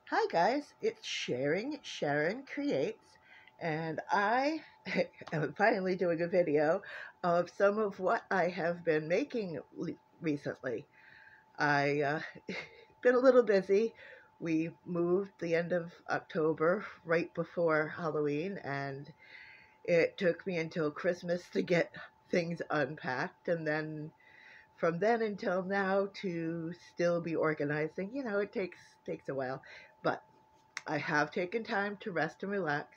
Hi guys, it's Sharon Creates, and I am finally doing a video of some of what I have been making recently. I been a little busy. We moved the end of October, right before Halloween, and it took me until Christmas to get things unpacked, and then from then until now to still be organizing. It takes a while, but I have taken time to rest and relax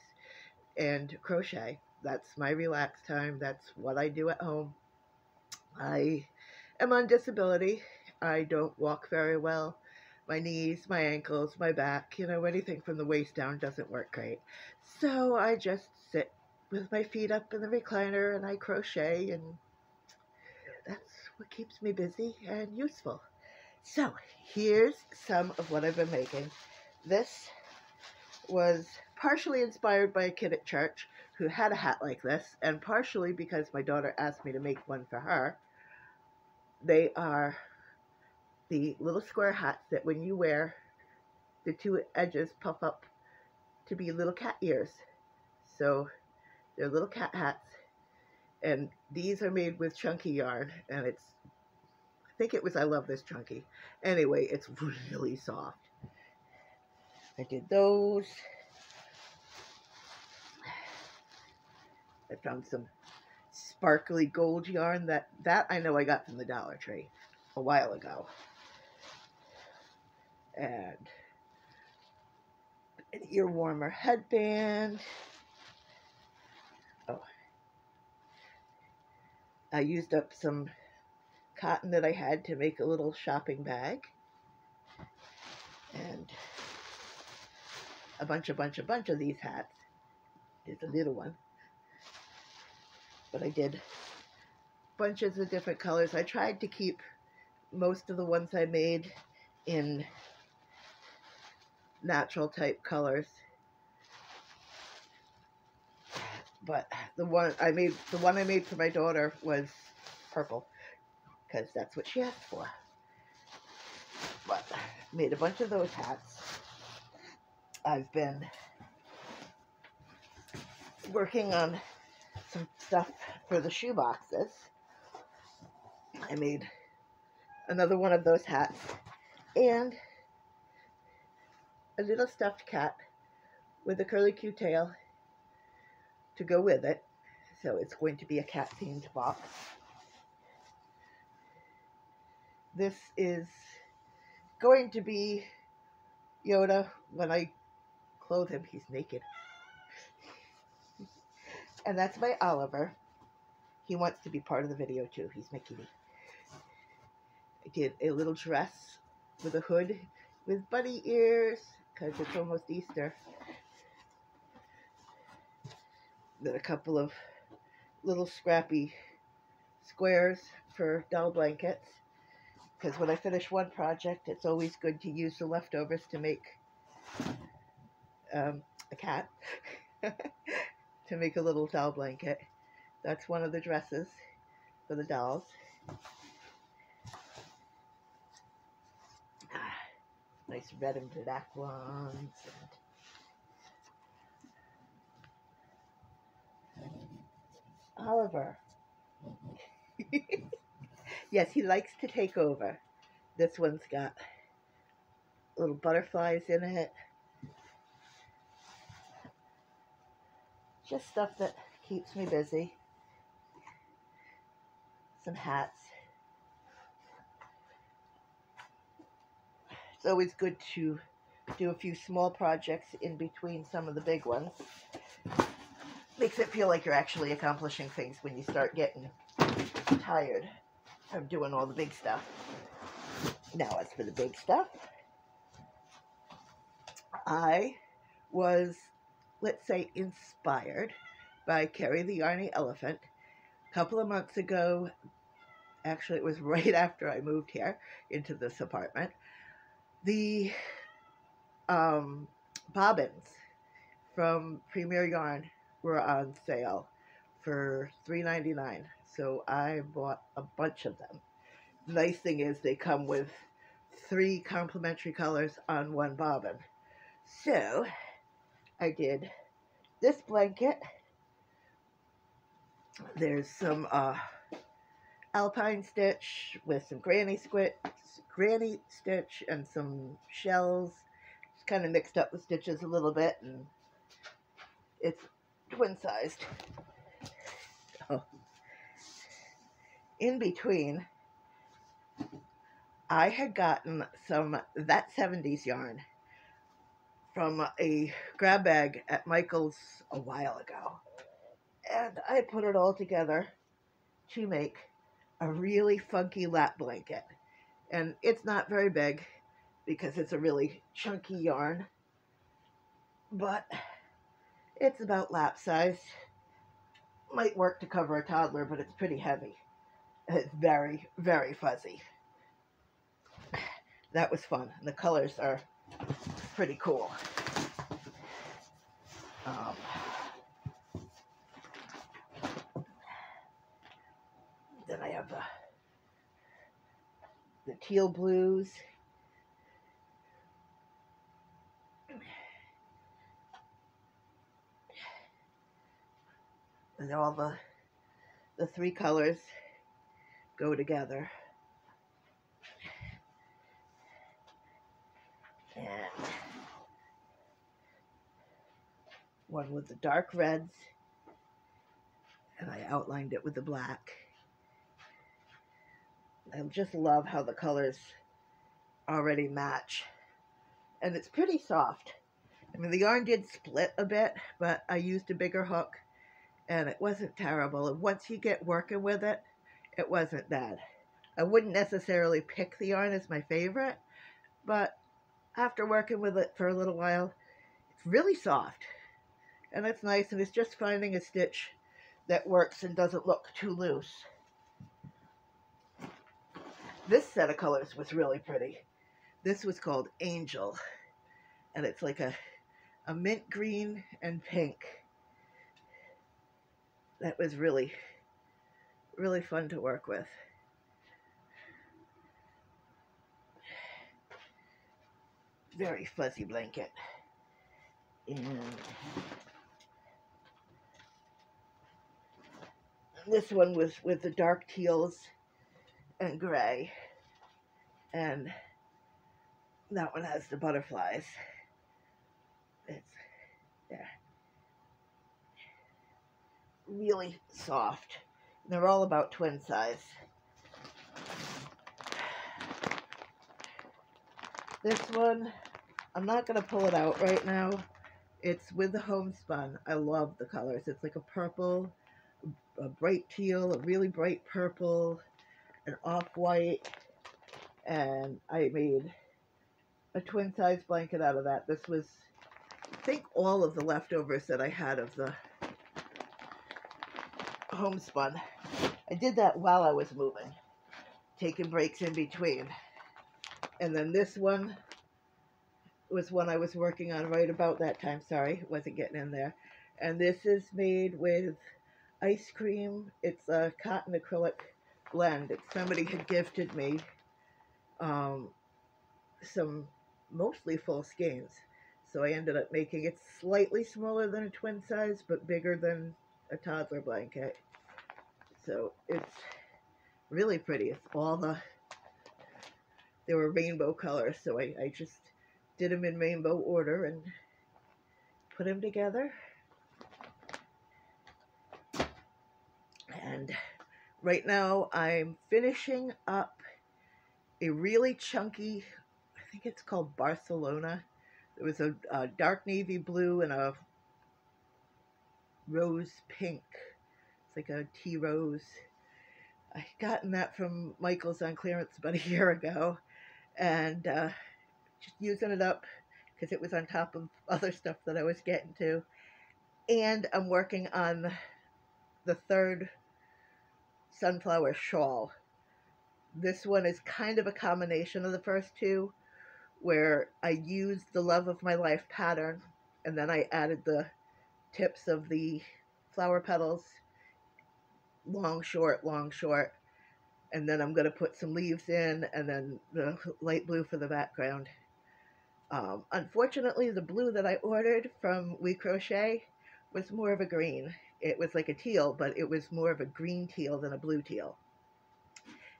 and crochet. That's my relax time. That's what I do at home. I am on disability. I don't walk very well. My knees, my ankles, my back, anything from the waist down doesn't work great. So I just sit with my feet up in the recliner and I crochet, and that's what keeps me busy and useful. So here's some of what I've been making. This was partially inspired by a kid at church who had a hat like this, and partially because my daughter asked me to make one for her. They are the little square hats that when you wear, the two edges puff up to be little cat ears. So they're little cat hats, and these are made with chunky yarn, and I think it was I Love This Chunky. Anyway, it's really soft. I did those. I found some sparkly gold yarn that I know I got from the Dollar Tree a while ago. And an ear warmer headband. Oh, I used up some cotton that I had to make a little shopping bag. And a bunch of these hats. There's a little one. But I did bunches of different colors. I tried to keep most of the ones I made in natural type colors, but the one I made for my daughter was purple because that's what she asked for. But made a bunch of those hats. I've been working on some stuff for the shoe boxes. I made another one of those hats and a little stuffed cat with a curly Q tail to go with it. So it's going to be a cat themed box. This is going to be Yoda when I clothe him. He's naked. And that's my Oliver. He wants to be part of the video too. He's my kitty. I did a little dress with a hood with bunny ears because it's almost Easter. Then a couple of little scrappy squares for doll blankets, because when I finish one project, it's always good to use the leftovers to make a cat, to make a little doll blanket. That's one of the dresses for the dolls. Nice red and black ones. Oliver. Yes, he likes to take over. This one's got little butterflies in it. Just stuff that keeps me busy. Some hats. It's always good to do a few small projects in between some of the big ones. Makes it feel like you're actually accomplishing things when you start getting tired of doing all the big stuff. Now, as for the big stuff, I was, let's say, inspired by Carrie the Yarny Elephant. A couple of months ago, actually it was right after I moved here into this apartment, the bobbins from Premier Yarn were on sale for $3.99. So I bought a bunch of them. The nice thing is they come with 3 complementary colors on one bobbin. So I did this blanket. There's some alpine stitch with some granny stitch and some shells. Just kind of mixed up the stitches a little bit, and it's twin sized. So in between, I had gotten some That 70s yarn from a grab bag at Michael's a while ago, and I put it all together to make a really funky lap blanket. And it's not very big because it's a really chunky yarn, but it's about lap size. Might work to cover a toddler, but it's pretty heavy. It's very, very fuzzy. That was fun. The colors are pretty cool. Then I have the teal blues. And all the three colors go together. And one with the dark reds, and I outlined it with the black. I just love how the colors already match. And it's pretty soft. I mean, the yarn did split a bit, but I used a bigger hook, and it wasn't terrible. And once you get working with it, it wasn't bad. I wouldn't necessarily pick the yarn as my favorite, but after working with it for a little while, it's really soft. And it's nice, and it's just finding a stitch that works and doesn't look too loose. This set of colors was really pretty. This was called Angel, and it's like a mint green and pink. That was really, really fun to work with. Very fuzzy blanket. And this one was with the dark teals and gray, and that one has the butterflies. It's really soft. They're all about twin size. This one, I'm not going to pull it out right now. It's with the homespun. I love the colors. It's like a purple, a bright teal, a really bright purple, an off-white, and I made a twin size blanket out of that. This was, I think, all of the leftovers that I had of the homespun. I did that while I was moving, taking breaks in between. And then this one was one I was working on right about that time. Sorry, wasn't getting in there. And this is made with ice cream. It's a cotton acrylic blend. Somebody had gifted me some mostly full skeins. So I ended up making it slightly smaller than a twin size, but bigger than a toddler blanket. So it's really pretty. It's all they were rainbow colors, so I just did them in rainbow order and put them together. And right now I'm finishing up a really chunky, I think it's called Barcelona. It was a dark navy blue and a rose pink. It's like a tea rose. I gotten that from Michael's on clearance about a year ago, and just using it up because it was on top of other stuff that I was getting to. And I'm working on the third sunflower shawl. This one is kind of a combination of the first two, where I used the Love of My Life pattern, and then I added the tips of the flower petals, long, short, and then I'm going to put some leaves in, and then the light blue for the background. Unfortunately, the blue that I ordered from We Crochet was more of a green. It was like a teal, but it was more of a green teal than a blue teal.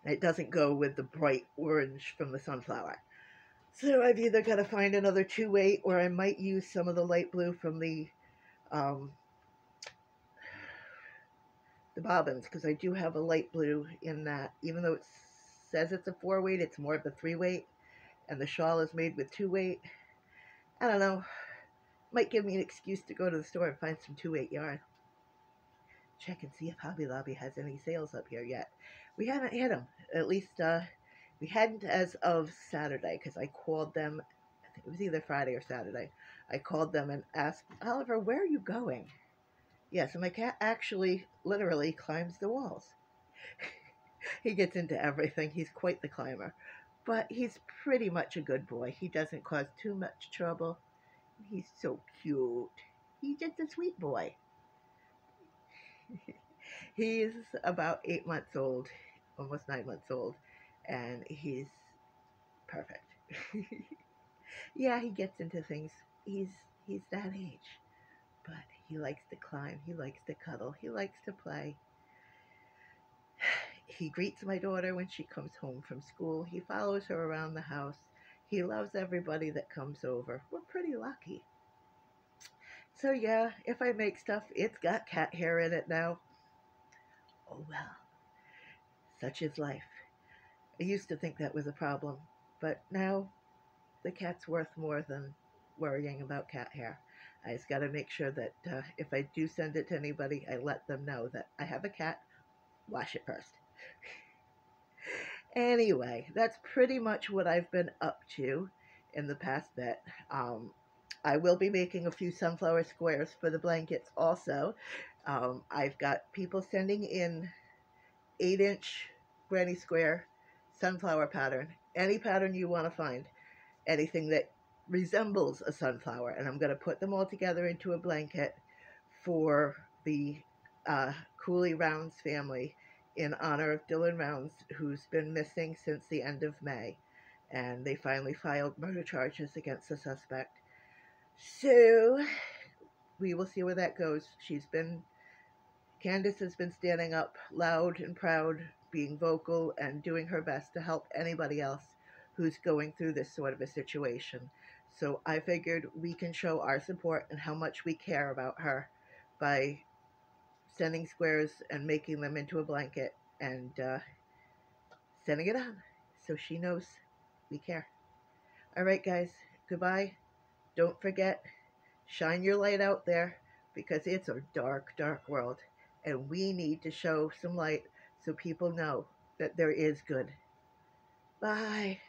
And it doesn't go with the bright orange from the sunflower. So I've either got to find another 2/8, or I might use some of the light blue from um, the bobbins, because I do have a light blue in that. Even though it says it's a 4/8, it's more of a 3/8, and the shawl is made with 2/8. I don't know. Might give me an excuse to go to the store and find some 2/8 yarn. Check and see if Hobby Lobby has any sales up here yet. We haven't had them. At least we hadn't as of Saturday, because I called them. I think it was either Friday or Saturday. I called them and asked, Oliver, where are you going? Yes, and my cat actually literally climbs the walls. He gets into everything. He's quite the climber. But he's pretty much a good boy. He doesn't cause too much trouble. He's so cute. He's just a sweet boy. He's about 8 months old, almost 9 months old, and he's perfect. Yeah, he gets into things. He's that age, but he likes to climb. He likes to cuddle. He likes to play. He greets my daughter when she comes home from school. He follows her around the house. He loves everybody that comes over. We're pretty lucky. So yeah, if I make stuff, it's got cat hair in it now. Oh well, such is life. I used to think that was a problem, but now the cat's worth more than worrying about cat hair. I just got to make sure that if I do send it to anybody, I let them know that I have a cat, wash it first. Anyway, that's pretty much what I've been up to in the past bit. I will be making a few sunflower squares for the blankets also. I've got people sending in 8-inch granny square sunflower pattern, any pattern you want to find, anything that resembles a sunflower, and I'm going to put them all together into a blanket for the Cooley Rounds family in honor of Dylan Rounds, who's been missing since the end of May, and they finally filed murder charges against the suspect. So we will see where that goes. Candace has been standing up loud and proud, being vocal, and doing her best to help anybody else who's going through this sort of a situation. So I figured we can show our support and how much we care about her by sending squares and making them into a blanket and sending it on so she knows we care. All right, guys, goodbye. Don't forget, shine your light out there, because it's a dark, dark world, and we need to show some light so people know that there is good. Bye.